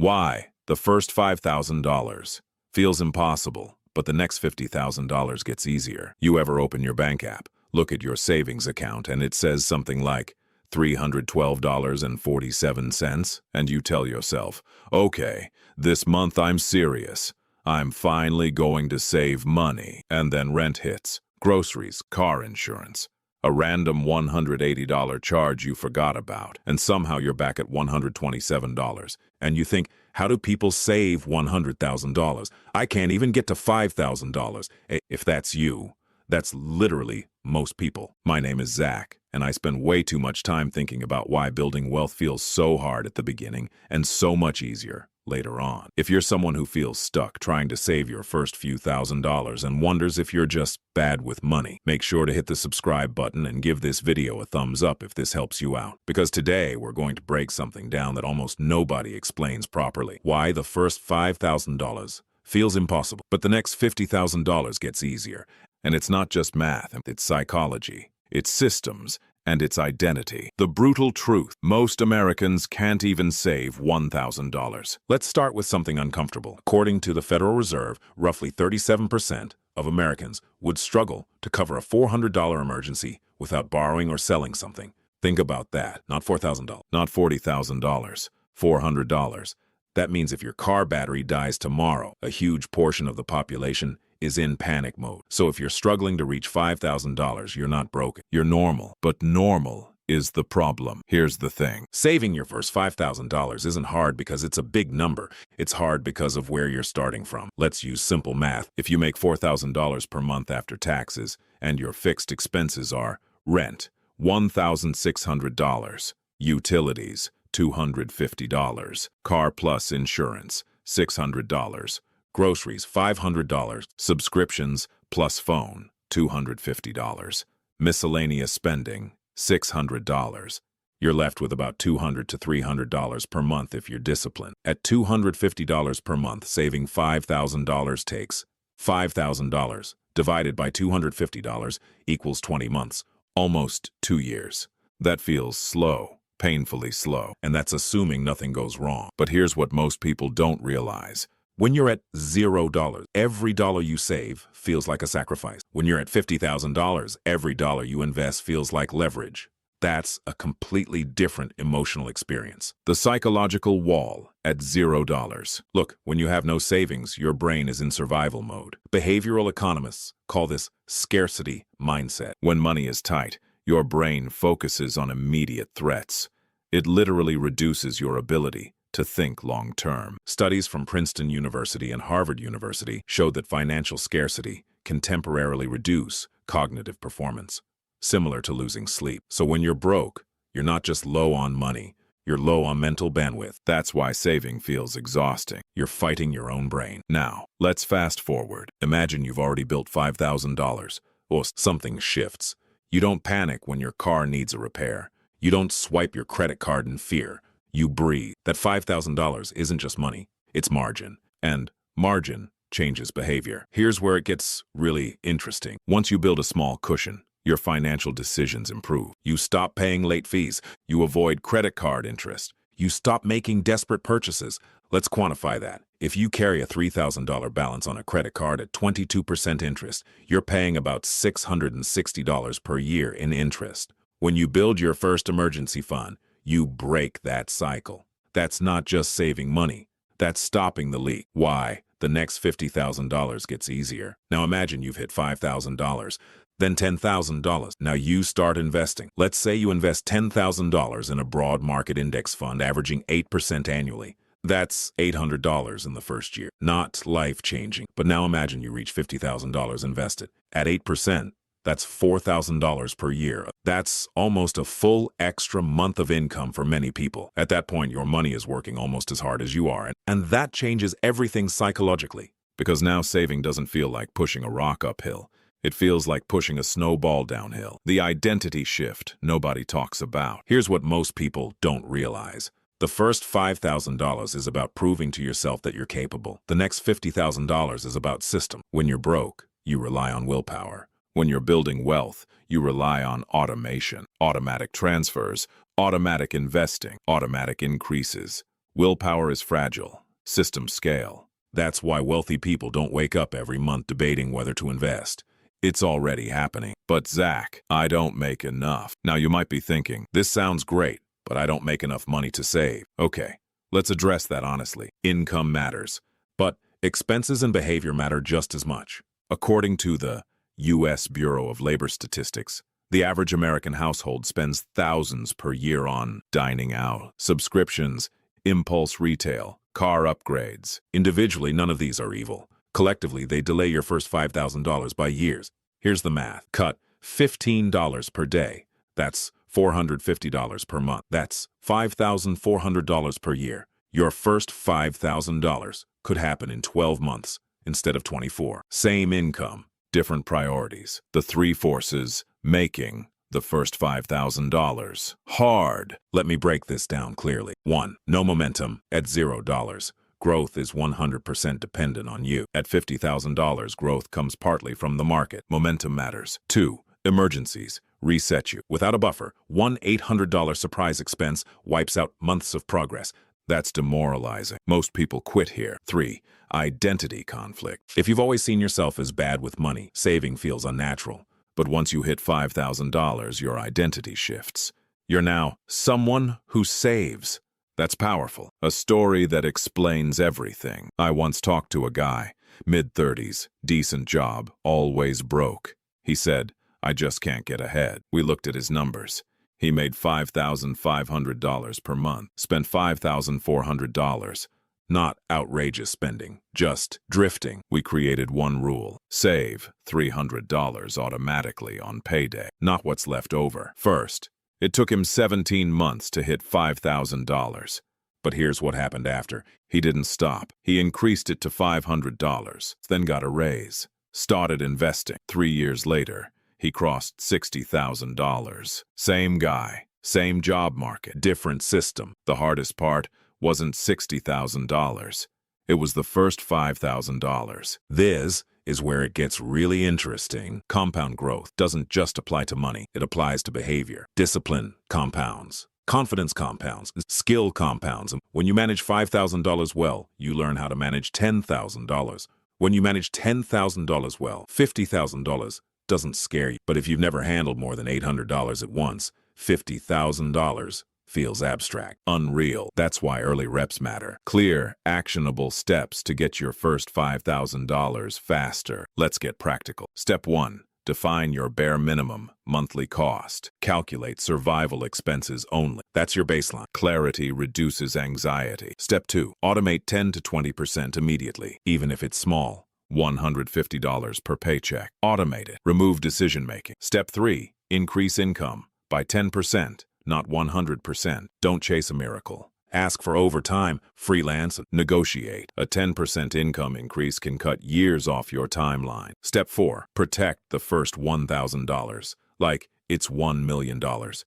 Why? The first $5,000 feels impossible, but the next $50,000 gets easier. You ever open your bank app, look at your savings account, and it says something like $312.47, and you tell yourself, okay, this month I'm serious. I'm finally going to save money. And then rent hits, groceries, car insurance, a random $180 charge you forgot about, and somehow you're back at $127. And you think, how do people save $100,000? I can't even get to $5,000. If that's you, that's literally most people. My name is Zach, and I spend way too much time thinking about why building wealth feels so hard at the beginning and so much easier later on. If you're someone who feels stuck trying to save your first few $1,000s and wonders if you're just bad with money, make sure to hit the subscribe button and give this video a thumbs up if this helps you out. Because today we're going to break something down that almost nobody explains properly. Why the first $5,000 feels impossible, but the next $50,000 gets easier. And it's not just math, it's psychology, it's systems, and its identity. The brutal truth: most Americans can't even save $1,000. Let's start with something uncomfortable. According to the Federal Reserve, roughly 37% of Americans would struggle to cover a $400 emergency without borrowing or selling something. Think about that. Not $4,000, not $40,000, $400. That means if your car battery dies tomorrow, a huge portion of the population is in panic mode. So if you're struggling to reach $5,000, you're not broken. You're normal. But normal is the problem. Here's the thing. Saving your first $5,000 isn't hard because it's a big number. It's hard because of where you're starting from. Let's use simple math. If you make $4,000 per month after taxes and your fixed expenses are rent, $1,600, utilities, $250, car plus insurance, $600, groceries, $500, subscriptions plus phone, $250, miscellaneous spending, $600. You're left with about $200 to $300 per month if you're disciplined. At $250 per month, saving $5,000 takes $5,000 divided by $250 equals 20 months, almost 2 years. That feels slow, painfully slow, and that's assuming nothing goes wrong. But here's what most people don't realize. When you're at $0, every dollar you save feels like a sacrifice. When you're at $50,000, every dollar you invest feels like leverage. That's a completely different emotional experience. The psychological wall at $0. Look, when you have no savings, your brain is in survival mode. Behavioral economists call this scarcity mindset. When money is tight, your brain focuses on immediate threats. It literally reduces your ability to think long-term. Studies from Princeton University and Harvard University show that financial scarcity can temporarily reduce cognitive performance, similar to losing sleep. So when you're broke, you're not just low on money, you're low on mental bandwidth. That's why saving feels exhausting. You're fighting your own brain. Now, let's fast forward. Imagine you've already built $5,000. Or something shifts. You don't panic when your car needs a repair. You don't swipe your credit card in fear. You breathe. That $5,000 isn't just money, it's margin. And margin changes behavior. Here's where it gets really interesting. Once you build a small cushion, your financial decisions improve. You stop paying late fees. You avoid credit card interest. You stop making desperate purchases. Let's quantify that. If you carry a $3,000 balance on a credit card at 22% interest, you're paying about $660 per year in interest. When you build your first emergency fund, you break that cycle. That's not just saving money. That's stopping the leak. Why? The next $50,000 gets easier. Now imagine you've hit $5,000, then $10,000. Now you start investing. Let's say you invest $10,000 in a broad market index fund averaging 8% annually. That's $800 in the first year. Not life-changing. But now imagine you reach $50,000 invested. At 8%, that's $4,000 per year. That's almost a full extra month of income for many people. At that point, your money is working almost as hard as you are. And that changes everything psychologically. Because now saving doesn't feel like pushing a rock uphill. It feels like pushing a snowball downhill. The identity shift nobody talks about. Here's what most people don't realize. The first $5,000 is about proving to yourself that you're capable. The next $50,000 is about system. When you're broke, you rely on willpower. When you're building wealth, you rely on automation, automatic transfers, automatic investing, automatic increases. Willpower is fragile. Systems scale. That's why wealthy people don't wake up every month debating whether to invest. It's already happening. But Zach, I don't make enough. Now you might be thinking, this sounds great, but I don't make enough money to save. Okay, let's address that honestly. Income matters, but expenses and behavior matter just as much. According to the U.S. Bureau of Labor Statistics, the average American household spends thousands per year on dining out, subscriptions, impulse retail, car upgrades. Individually, none of these are evil. Collectively, they delay your first $5,000 by years. Here's the math. Cut $15 per day. That's $450 per month. That's $5,400 per year. Your first $5,000 could happen in 12 months instead of 24. Same income, different priorities. The three forces making the first $5,000 hard. Let me break this down clearly. 1. No momentum at $0. Growth is 100% dependent on you. At $50,000, growth comes partly from the market. Momentum matters. 2. Emergencies reset you. Without a buffer, one $800 surprise expense wipes out months of progress. That's demoralizing. Most people quit here. 3. Identity conflict. If you've always seen yourself as bad with money, saving feels unnatural. But once you hit $5,000, your identity shifts. You're now someone who saves. That's powerful. A story that explains everything. I once talked to a guy, mid-30s, decent job, always broke. He said, I just can't get ahead. We looked at his numbers. He made $5,500 per month, spent $5,400. Not outrageous spending, just drifting. We created one rule: save $300 automatically on payday, not what's left over. First, it took him 17 months to hit $5,000. But here's what happened after. He didn't stop. He increased it to $500, then got a raise, started investing. 3 years later, he crossed $60,000. Same guy, same job market, different system. The hardest part wasn't $60,000. It was the first $5,000. This is where it gets really interesting. Compound growth doesn't just apply to money. It applies to behavior. Discipline compounds. Confidence compounds. Skill compounds. When you manage $5,000 well, you learn how to manage $10,000. When you manage $10,000 well, $50,000 doesn't scare you. But if you've never handled more than $800 at once, $50,000 feels abstract, unreal. That's why early reps matter. Clear, actionable steps to get your first $5,000 faster. Let's get practical. Step 1. Define your bare minimum monthly cost. Calculate survival expenses only. That's your baseline. Clarity reduces anxiety. Step 2. Automate 10 to 20% immediately, even if it's small. $150 per paycheck. Automate it. Remove decision-making. Step 3. Increase income by 10%. Not 100%. Don't chase a miracle. Ask for overtime, freelance, and negotiate. A 10% income increase can cut years off your timeline. Step 4. Protect the first $1,000. Like it's $1 million.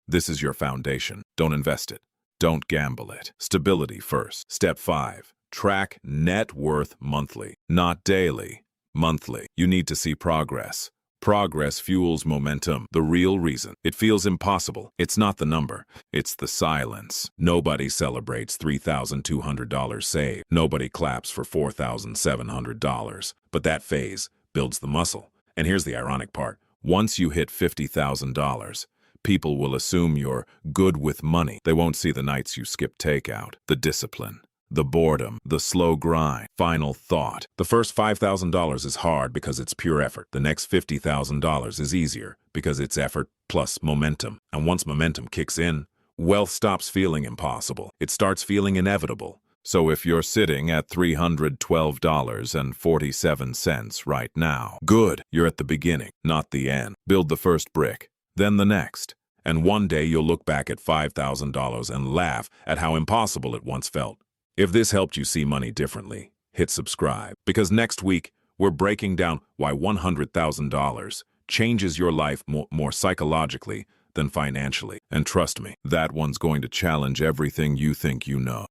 This is your foundation. Don't invest it. Don't gamble it. Stability first. Step 5. Track net worth monthly. Not daily. Monthly. You need to see progress. Progress fuels momentum. The real reason it feels impossible, it's not the number, it's the silence. Nobody celebrates $3,200 saved. Nobody claps for $4,700. But that phase builds the muscle. And here's the ironic part. Once you hit $50,000, people will assume you're good with money. They won't see the nights you skip takeout, the discipline, the boredom, the slow grind. Final thought. The first $5,000 is hard because it's pure effort. The next $50,000 is easier because it's effort plus momentum. And once momentum kicks in, wealth stops feeling impossible. It starts feeling inevitable. So if you're sitting at $312.47 right now, good, you're at the beginning, not the end. Build the first brick, then the next. And one day you'll look back at $5,000 and laugh at how impossible it once felt. If this helped you see money differently, hit subscribe. Because next week, we're breaking down why $100,000 changes your life more psychologically than financially. And trust me, that one's going to challenge everything you think you know.